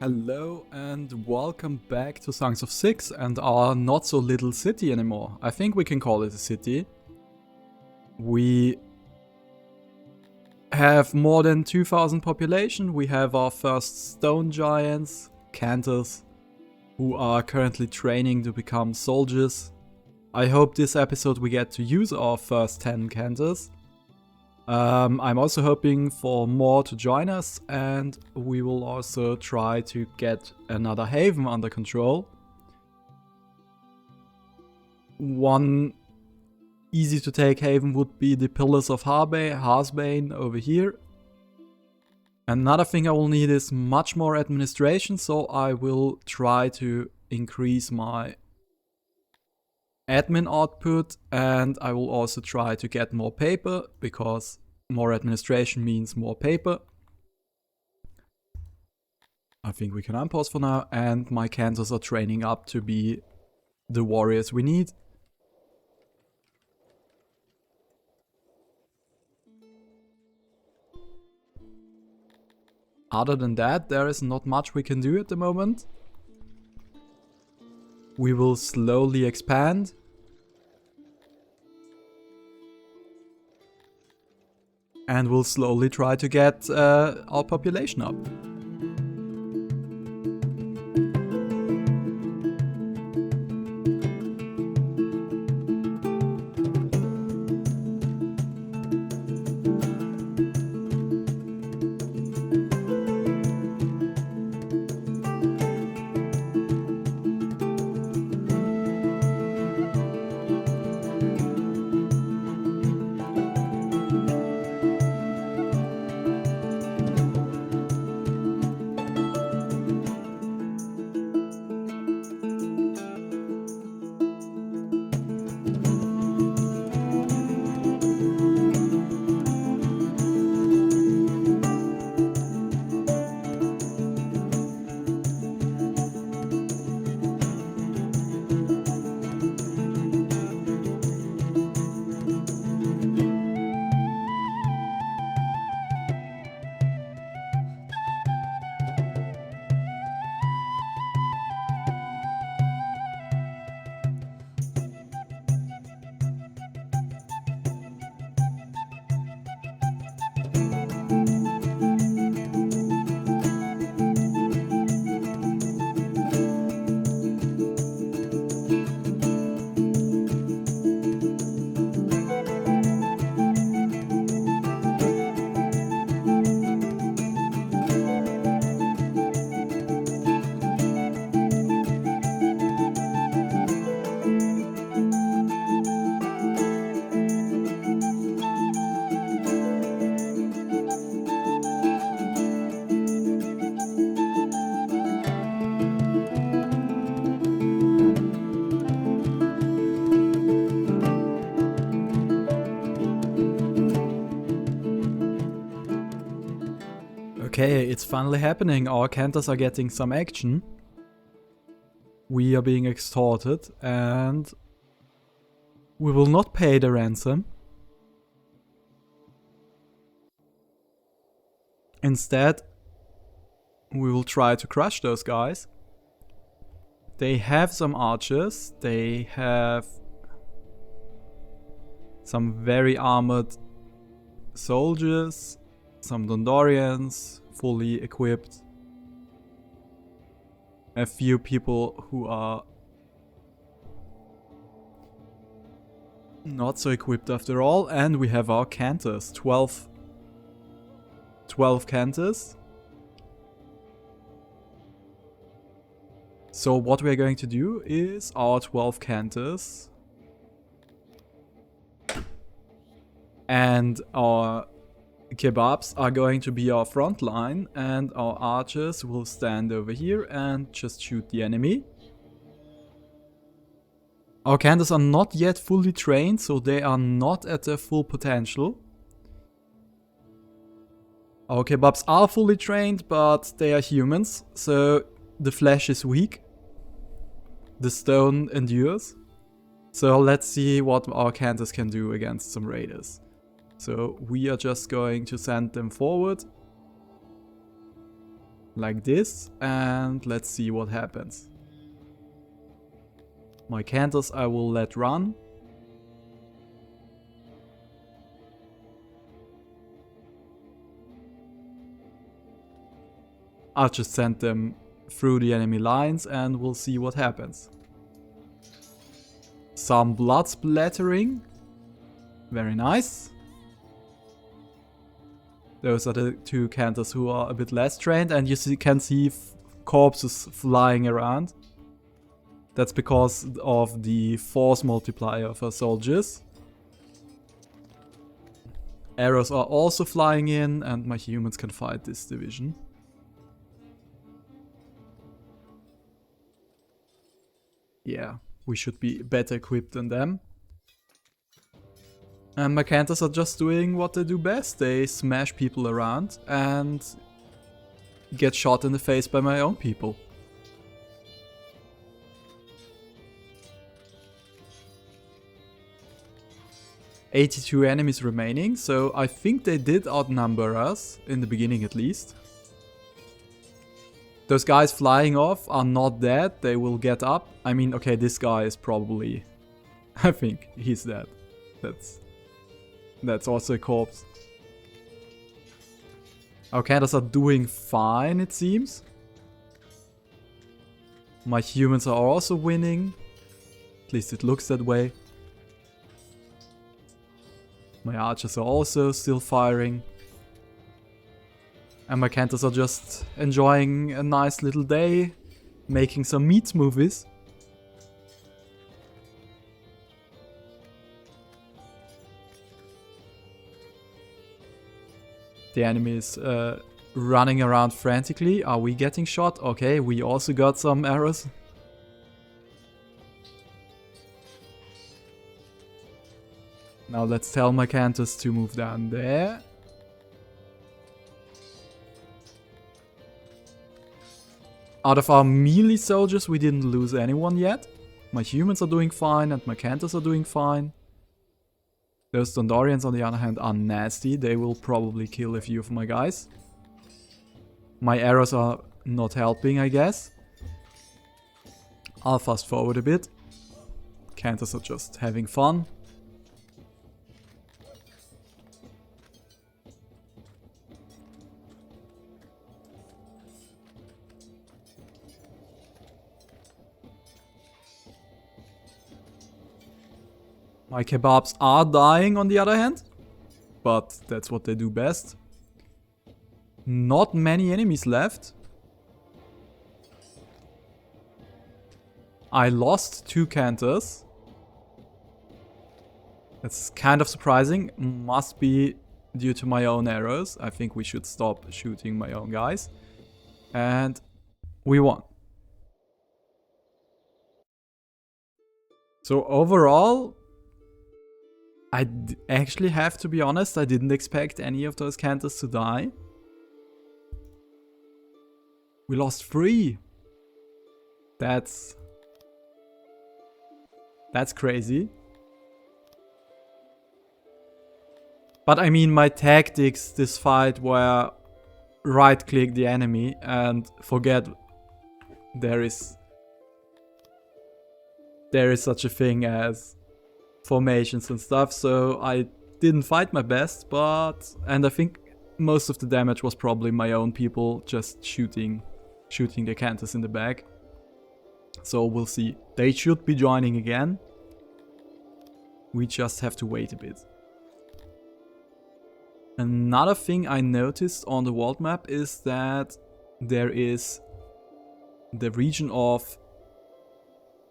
Hello and welcome back to Songs of Six and our not so little city anymore. I think we can call it a city. We have more than 2000 population. We have our first stone giants, Cantors, who are currently training to become soldiers. I hope this episode we get to use our first 10 Cantors. I'm also hoping for more to join us, and we will also try to get another haven under control. One easy to take haven would be the Pillars of Harsbane over here. Another thing I will need is much more administration, so I will try to increase my admin output, and I will also try to get more paper, because more administration means more paper. I think we can unpause for now, and my Cantors are training up to be the warriors we need. Other than that, there is not much we can do at the moment. We will slowly expand. And we'll slowly try to get our population up. Okay, it's finally happening. Our Cantors are getting some action. We are being extorted, and we will not pay the ransom. Instead, we will try to crush those guys. They have some archers. They have some very armored soldiers, some Dondorians, fully equipped. A few people who are not so equipped after all, and we have our Cantors, 12 Cantors. So what we're going to do is our 12 Cantors and our kebabs are going to be our front line, and our archers will stand over here and just shoot the enemy. Our Cantors are not yet fully trained, so they are not at their full potential. Our kebabs are fully trained, but they are humans, so the flesh is weak. The stone endures. So let's see what our Cantors can do against some raiders. So we are just going to send them forward. like this, and let's see what happens. My Cantors I will let run. I'll just send them through the enemy lines and we'll see what happens. Some blood splattering. Very nice. Those are the two Cantors who are a bit less trained, and you can see corpses flying around. That's because of the force multiplier for soldiers. Arrows are also flying in, and my humans can fight this division. Yeah, we should be better equipped than them. And my Cantors are just doing what they do best. They smash people around and get shot in the face by my own people. "82 enemies remaining, so I think they did outnumber us, in the beginning at least. Those guys flying off are not dead, they will get up. I mean, okay, this guy is probably... I think he's dead. That's also a corpse. Our Cantors are doing fine, it seems. My humans are also winning. At least it looks that way. My archers are also still firing. And my Cantors are just enjoying a nice little day, making some Meatsmoothies. The enemy is running around frantically. Are we getting shot? Okay, we also got some arrows. Now let's tell my Cantors to move down there. Out of our melee soldiers, we didn't lose anyone yet. My humans are doing fine and my Cantors are doing fine. Those Dondorians, on the other hand, are nasty. They will probably kill a few of my guys. My arrows are not helping, I guess. I'll fast forward a bit. Cantors are just having fun. My kebabs are dying on the other hand, but that's what they do best. Not many enemies left. I lost 2 Cantors. That's kind of surprising. Must be due to my own arrows. I think we should stop shooting my own guys. And we won. So overall, I actually have to be honest, I didn't expect any of those Cantors to die. We lost 3. That's crazy. But I mean, my tactics this fight were right click the enemy and forget there is such a thing as formations and stuff, so I didn't fight my best, and I think most of the damage was probably my own people just shooting the Cantors in the back. So we'll see. They should be joining again. We just have to wait a bit. Another thing I noticed on the world map is that there is the region of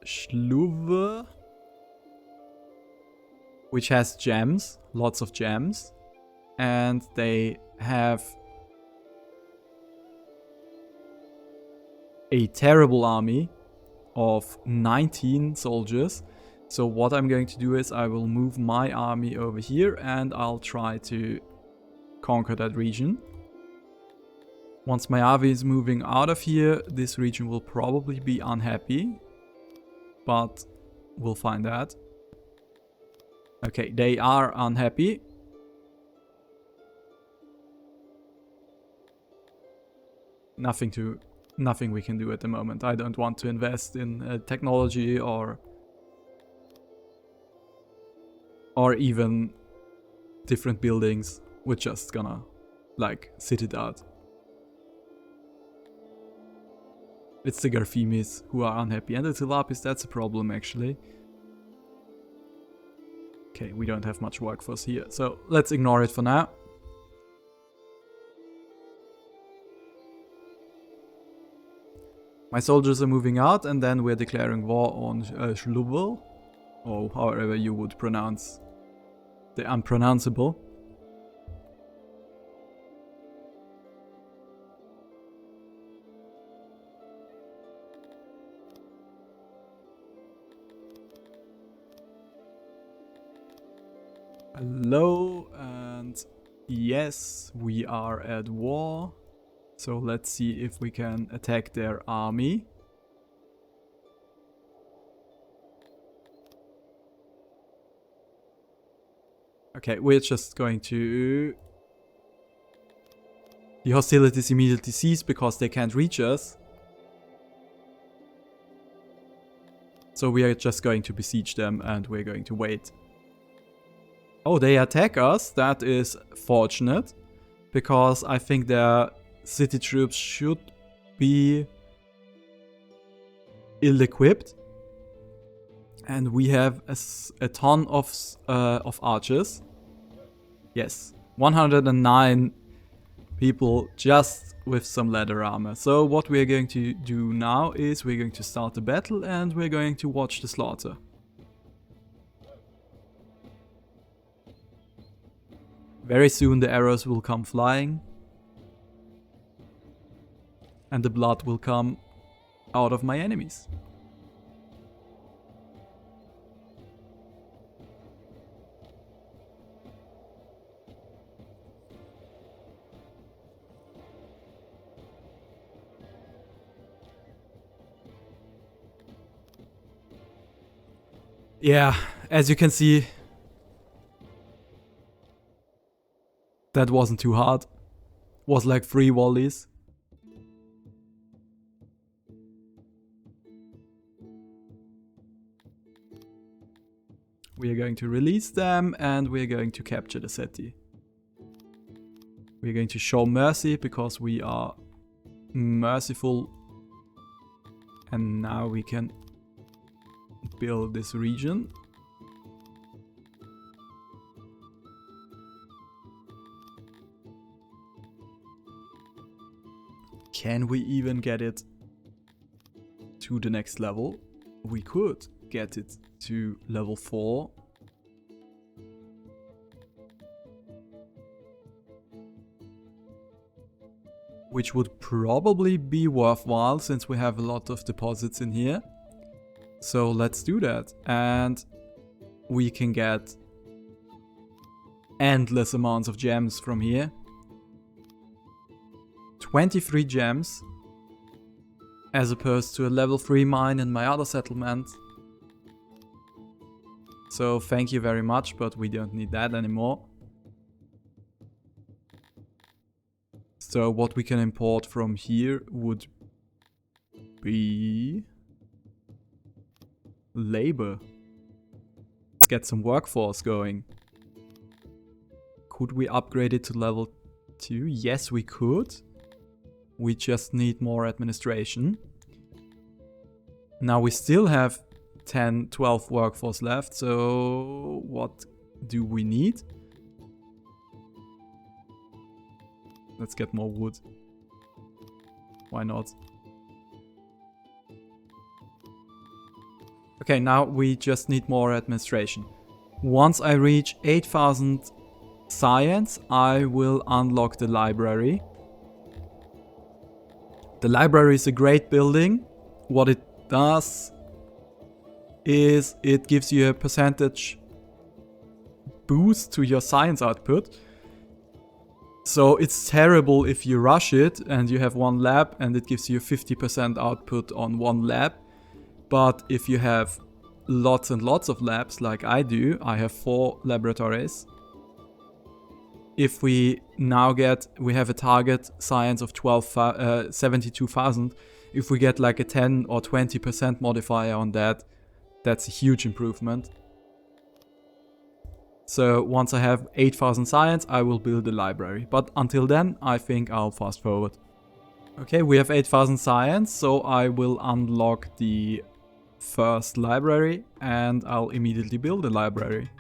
Schluve, which has gems, lots of gems, and they have a terrible army of 19 soldiers. So what I'm going to do is I will move my army over here and I'll try to conquer that region. Once my army is moving out of here, this region will probably be unhappy, but we'll find out. Okay, they are unhappy. nothing we can do at the moment. I don't want to invest in technology or even different buildings. We're just gonna like sit it out. It's the Garfimis who are unhappy, and the Timelapse, that's a problem actually. Okay, we don't have much workforce here, so let's ignore it for now. My soldiers are moving out, and then we're declaring war on Schlubel, or however you would pronounce the unpronounceable. Hello, and yes, we are at war. So let's see if we can attack their army. Okay, we're just going to... The hostilities immediately cease because they can't reach us. So we are just going to besiege them and we're going to wait. Oh, they attack us. That is fortunate, because I think their city troops should be ill-equipped, and we have a ton of archers. Yes, 109 people just with some leather armor. So what we're going to do now is we're going to start the battle and we're going to watch the slaughter. Very soon the arrows will come flying. And the blood will come out of my enemies. Yeah, as you can see, that wasn't too hard. Was like 3 volleys. We are going to release them and we are going to capture the city. We are going to show mercy because we are merciful. And now we can build this region. Can we even get it to the next level? We could get it to level 4. Which would probably be worthwhile since we have a lot of deposits in here. So let's do that. And we can get endless amounts of gems from here. 23 gems, as opposed to a level 3 mine in my other settlement. So thank you very much, but we don't need that anymore. So what we can import from here would be labor. Let's get some workforce going. Could we upgrade it to level 2? Yes, we could. We just need more administration. Now we still have 10, 12 workforce left, so what do we need? Let's get more wood. Why not? Okay, now we just need more administration. Once I reach 8,000 science, I will unlock the library. The library is a great building. What it does is it gives you a percentage boost to your science output. So it's terrible if you rush it and you have one lab and it gives you 50% output on one lab. But if you have lots and lots of labs like I do, I have 4 laboratories. if we now we have a target science of 72,000. If we get like a 10 or 20% modifier on that, that's a huge improvement. So once I have 8,000 science, I will build a library. But until then, I think I'll fast forward. Okay, we have 8,000 science, so I will unlock the first library and I'll immediately build a library.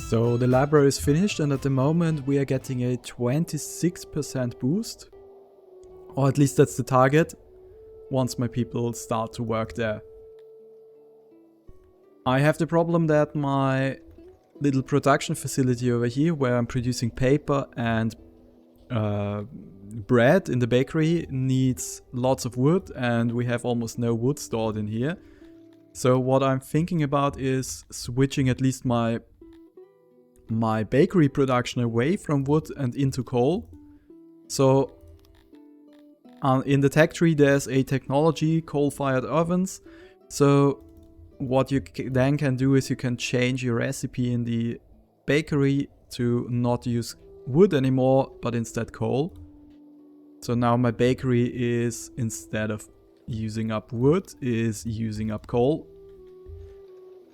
So the library is finished and at the moment we are getting a 26% boost. Or at least that's the target, once my people start to work there. I have the problem that my little production facility over here, where I'm producing paper and bread in the bakery, needs lots of wood and we have almost no wood stored in here. So what I'm thinking about is switching at least my bakery production away from wood and into coal. So in the tech tree there's a technology, coal-fired ovens. So what you then can do is you can change your recipe in the bakery to not use wood anymore, but instead coal. So now my bakery is, instead of using up wood, is using up coal.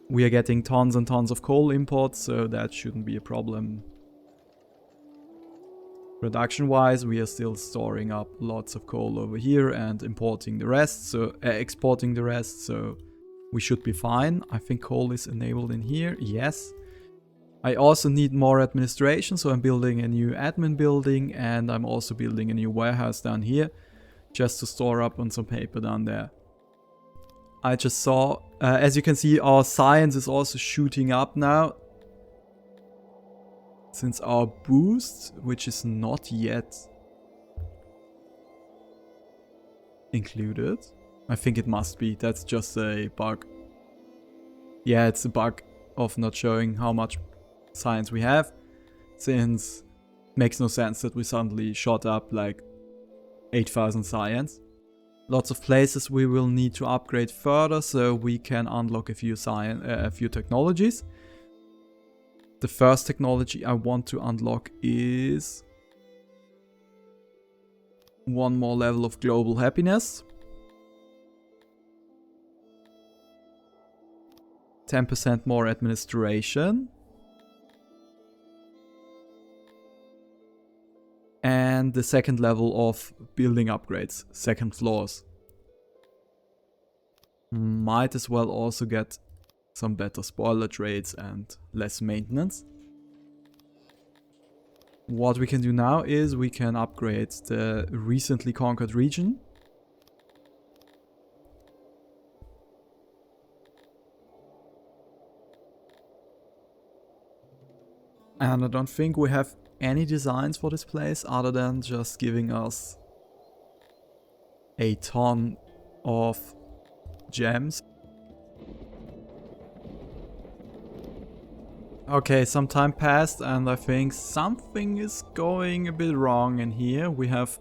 We are getting tons and tons of coal imports, so that shouldn't be a problem. Production-wise, we are still storing up lots of coal over here and importing the rest, so exporting the rest, so we should be fine. I think coal is enabled in here, yes. I also need more administration, so I'm building a new admin building and I'm also building a new warehouse down here, just to store up on some paper down there. I just saw, as you can see, our science is also shooting up now. Since our boost, which is not yet included. I think it must be, that's just a bug. Yeah, it's a bug of not showing how much science we have. Since it makes no sense that we suddenly shot up like 8,000 science. Lots of places we will need to upgrade further so we can unlock a few technologies. The first technology I want to unlock is one more level of global happiness. 10% more administration. And the second level of building upgrades, second floors. Might as well also get some better spoiler trades and less maintenance. What we can do now is we can upgrade the recently conquered region. And I don't think we have any designs for this place other than just giving us a ton of gems. Okay, some time passed and I think something is going a bit wrong in here. We have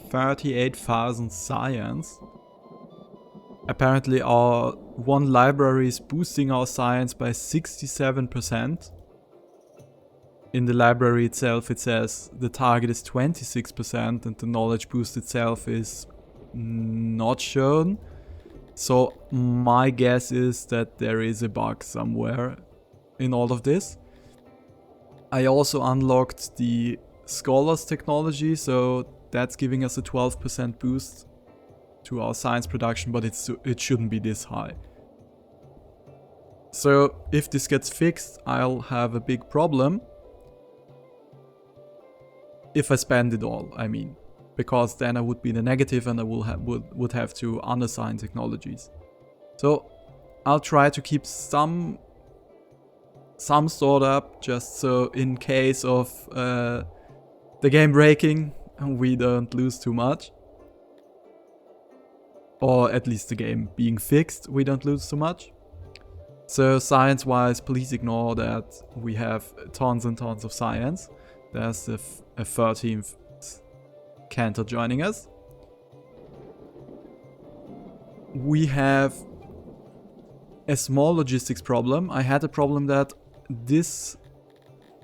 38,000 science. Apparently our one library is boosting our science by 67%. In the library itself it says the target is 26% and the knowledge boost itself is not shown. So my guess is that there is a bug somewhere in all of this. I also unlocked the Scholars technology, so that's giving us a 12% boost to our science production, but it shouldn't be this high. So if this gets fixed, I'll have a big problem. If I spend it all, I mean. Because then I would be in the negative and I would have to unassign technologies. So I'll try to keep some stored up, just so in case of the game breaking, we don't lose too much. Or at least the game being fixed, we don't lose too much. So science-wise, please ignore that we have tons and tons of science. There's a 13th Cantor joining us. We have a small logistics problem. I had a problem that this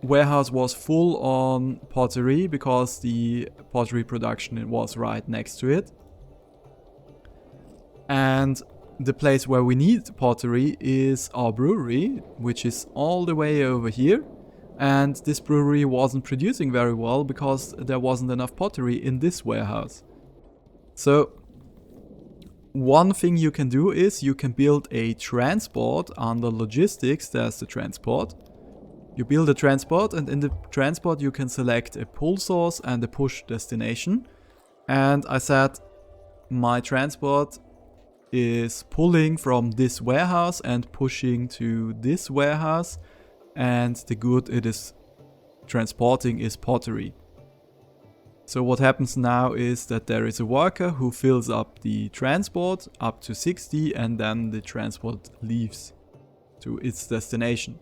warehouse was full on pottery because the pottery production was right next to it. And the place where we need pottery is our brewery, which is all the way over here. And this brewery wasn't producing very well because there wasn't enough pottery in this warehouse. So one thing you can do is you can build a transport under logistics. There's the transport. You build a transport, and in the transport you can select a pull source and a push destination. And I said my transport is pulling from this warehouse and pushing to this warehouse, and the good it is transporting is pottery. So what happens now is that there is a worker who fills up the transport up to 60, and then the transport leaves to its destination,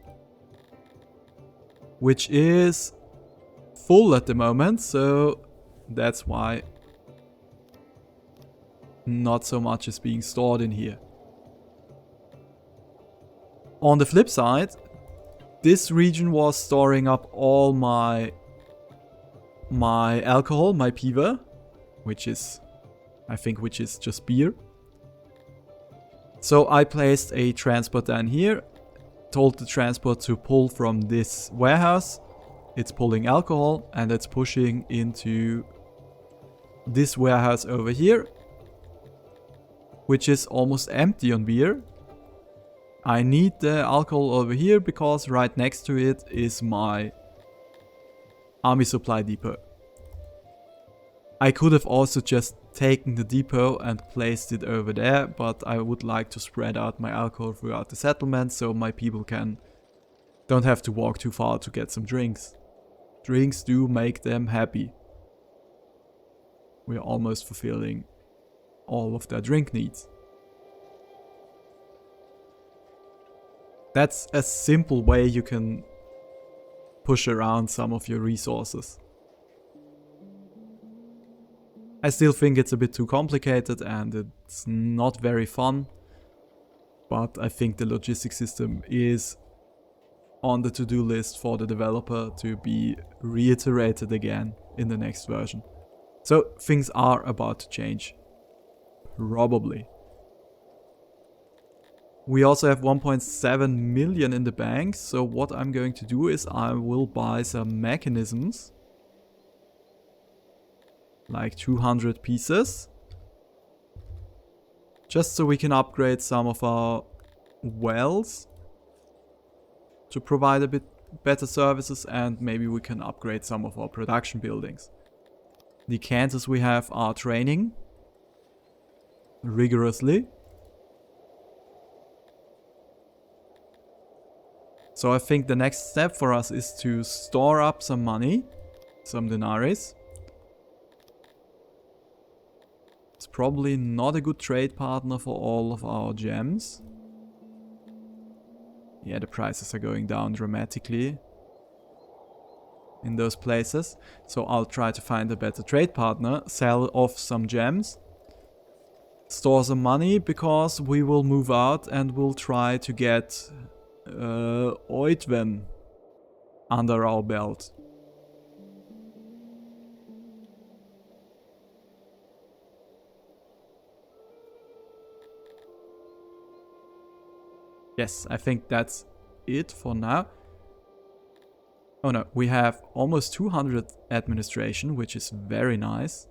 which is full at the moment, so that's why not so much is being stored in here. On the flip side, this region was storing up all my alcohol, my piva, which is just beer. So I placed a transport down here, told the transport to pull from this warehouse. It's pulling alcohol and it's pushing into this warehouse over here, which is almost empty on beer. I need the alcohol over here because right next to it is my army supply depot. I could have also just taken the depot and placed it over there, but I would like to spread out my alcohol throughout the settlement so my people don't have to walk too far to get some drinks. Drinks do make them happy. We're almost fulfilling all of their drink needs. That's a simple way you can push around some of your resources. I still think it's a bit too complicated and it's not very fun, but I think the logistics system is on the to-do list for the developer to be reiterated again in the next version. So things are about to change. Probably. We also have 1.7 million in the bank, so what I'm going to do is I will buy some mechanisms. Like 200 pieces. Just so we can upgrade some of our wells to provide a bit better services, and maybe we can upgrade some of our production buildings. The Cantors we have are training rigorously. So I think the next step for us is to store up some money, some denaries. It's probably not a good trade partner for all of our gems. Yeah, the prices are going down dramatically in those places. So I'll try to find a better trade partner, sell off some gems, store some money, because we will move out and we'll try to get Oitven under our belt. Yes, I think that's it for now. Oh no, we have almost 200 administration, which is very nice.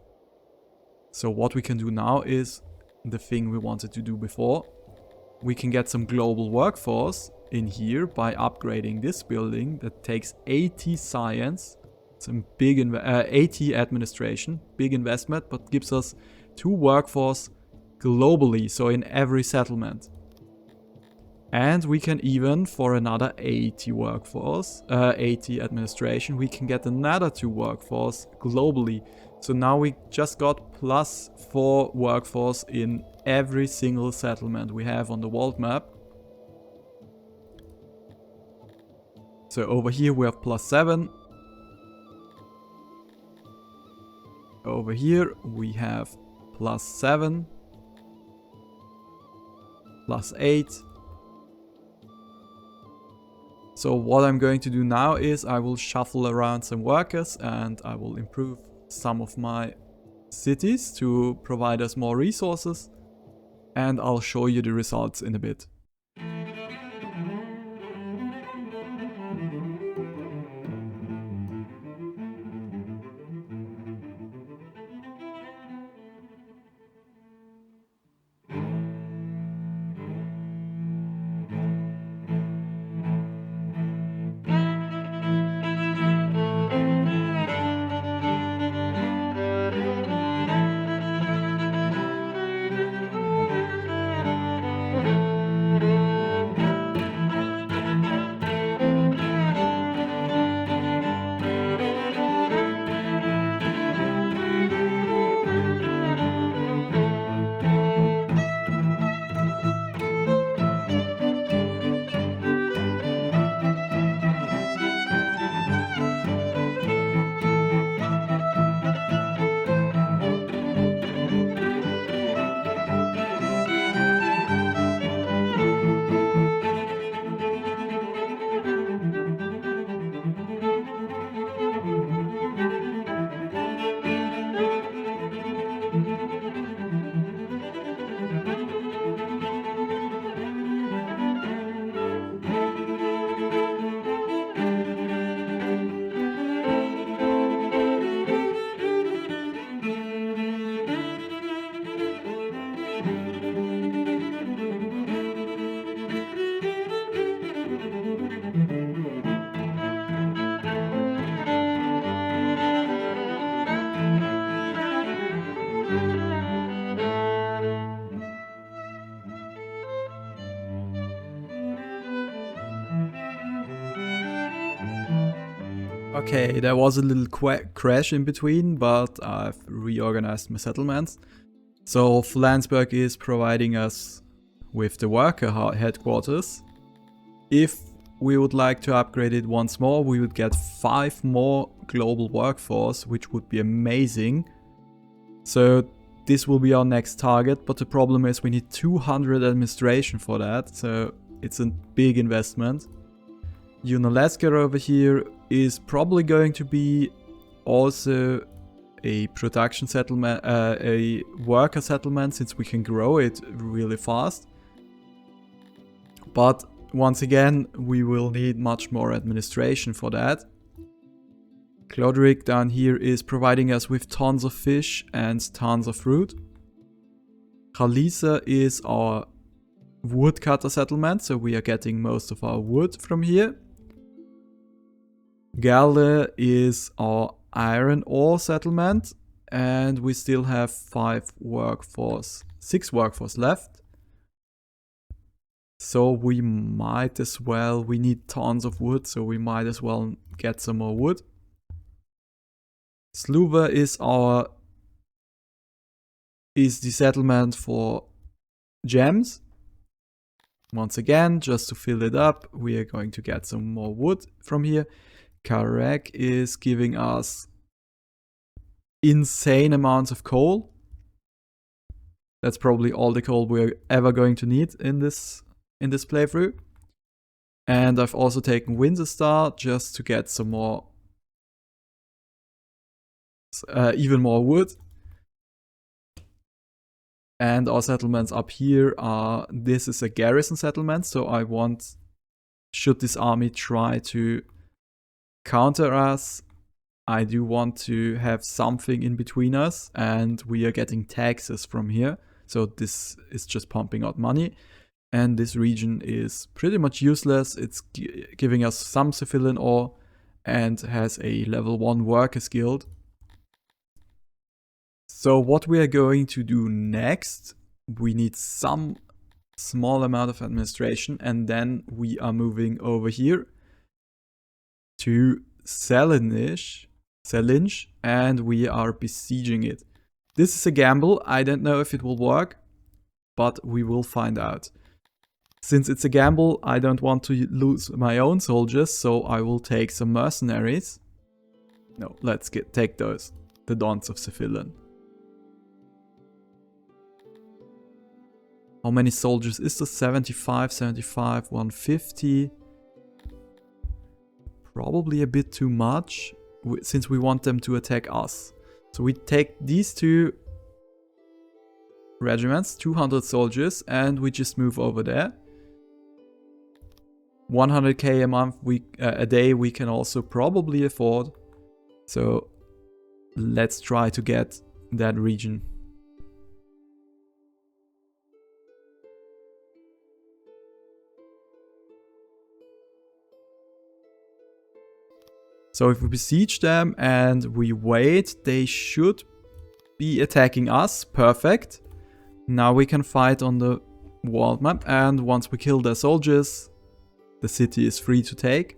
So what we can do now is the thing we wanted to do before. We can get some global workforce in here by upgrading this building that takes 80 science, some big 80 administration, big investment, but gives us 2 workforce globally, so in every settlement. And we can even, for another 80 workforce, 80 administration, we can get another 2 workforce globally. So now we just got +4 workforce in every single settlement we have on the world map. So over here we have +7. Over here we have +7, +8. So what I'm going to do now is I will shuffle around some workers and I will improve some of my cities to provide us more resources, and I'll show you the results in a bit. Okay, there was a little crash in between, but I've reorganized my settlements. So Flansburg is providing us with the worker headquarters. If we would like to upgrade it once more, we would get 5 more global workforce, which would be amazing. So this will be our next target, but the problem is we need 200 administration for that, so it's a big investment. Unalaska over here is probably going to be also a production settlement, a worker settlement, since we can grow it really fast. But once again, we will need much more administration for that. Cloderic down here is providing us with tons of fish and tons of fruit. Khalisa is our woodcutter settlement, so we are getting most of our wood from here. Galle is our iron ore settlement, and we still have 6 workforce left. So we might as well, we need tons of wood, so we might as well get some more wood. Sluva is the settlement for gems. Once again, just to fill it up, we are going to get some more wood from here. Karek is giving us insane amounts of coal. That's probably all the coal we're ever going to need in this playthrough. And I've also taken Winter Star just to get some more, even more wood. And our settlements up here are, this is a garrison settlement, so I want, should this army try to counter us, I do want to have something in between us, and we are getting taxes from here. So this is just pumping out money. And this region is pretty much useless. It's giving us some civilian ore and has a level 1 workers guild. So what we are going to do next, we need some small amount of administration, and then we are moving over here to Selinge, and we are besieging it. This is a gamble. I don't know if it will work, but we will find out. Since it's a gamble, I don't want to lose my own soldiers, so I will take some mercenaries. No, let's take those, the Dons of Civilian. How many soldiers is this? 75, 75, 150. Probably a bit too much, since we want them to attack us. So we take these two regiments, 200 soldiers, and we just move over there. 100k a month, a day we can also probably afford. So let's try to get that region. So if we besiege them and we wait, they should be attacking us. Perfect. Now we can fight on the world map, and once we kill their soldiers, the city is free to take.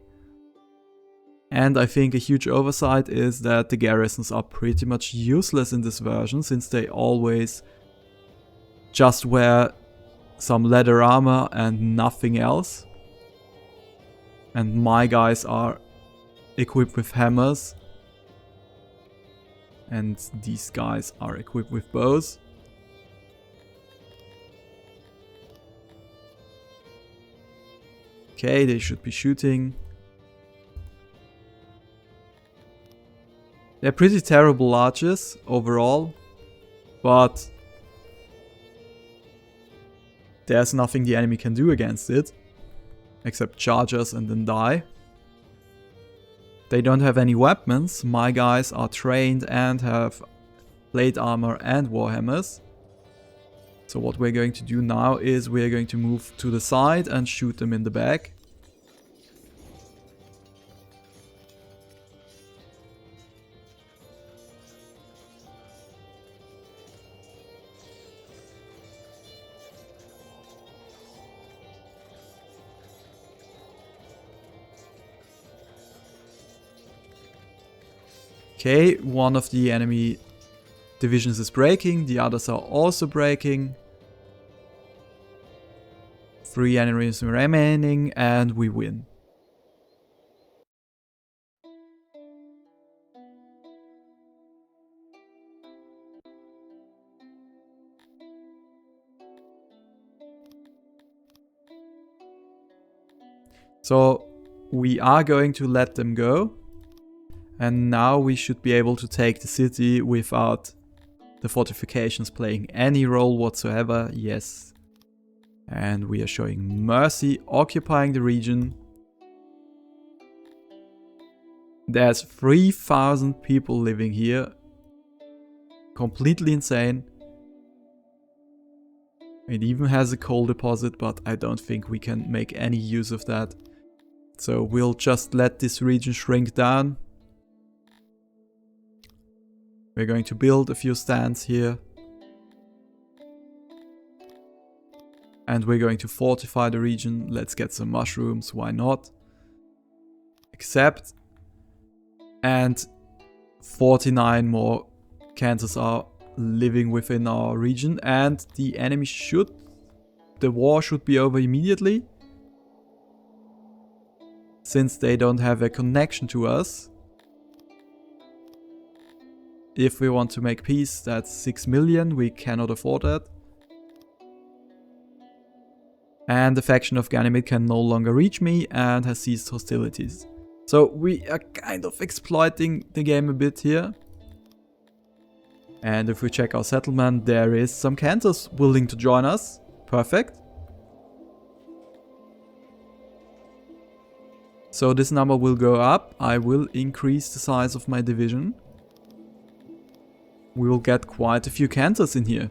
And I think a huge oversight is that the garrisons are pretty much useless in this version, since they always just wear some leather armor and nothing else. And my guys are equipped with hammers, and these guys are equipped with bows. Okay, they should be shooting. They're pretty terrible archers overall, but there's nothing the enemy can do against it, except charge us and then die. They don't have any weapons. My guys are trained and have plate armor and warhammers. So what we're going to do now is we're going to move to the side and shoot them in the back. Okay, one of the enemy divisions is breaking, the others are also breaking. 3 enemies remaining and we win. So we are going to let them go. And now we should be able to take the city without the fortifications playing any role whatsoever. Yes. And we are showing mercy, occupying the region. There's 3,000 people living here. Completely insane. It even has a coal deposit, but I don't think we can make any use of that. So we'll just let this region shrink down. We're going to build a few stands here. And we're going to fortify the region. Let's get some mushrooms, why not? Accept. And 49 more Cantors are living within our region. And the enemy should the war should be over immediately, since they don't have a connection to us. If we want to make peace, that's 6 million, we cannot afford that. And the faction of Ganymede can no longer reach me and has ceased hostilities. So we are kind of exploiting the game a bit here. And if we check our settlement, there is some Cantors willing to join us. Perfect. So this number will go up. I will increase the size of my division. We will get quite a few Cantors in here.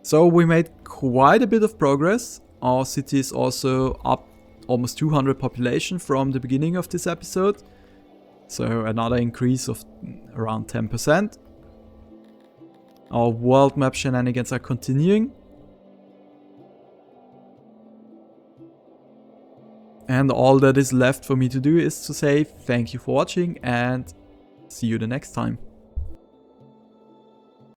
So we made quite a bit of progress. Our city is also up almost 200 population from the beginning of this episode. So another increase of around 10%. Our world map shenanigans are continuing. And all that is left for me to do is to say thank you for watching and see you the next time.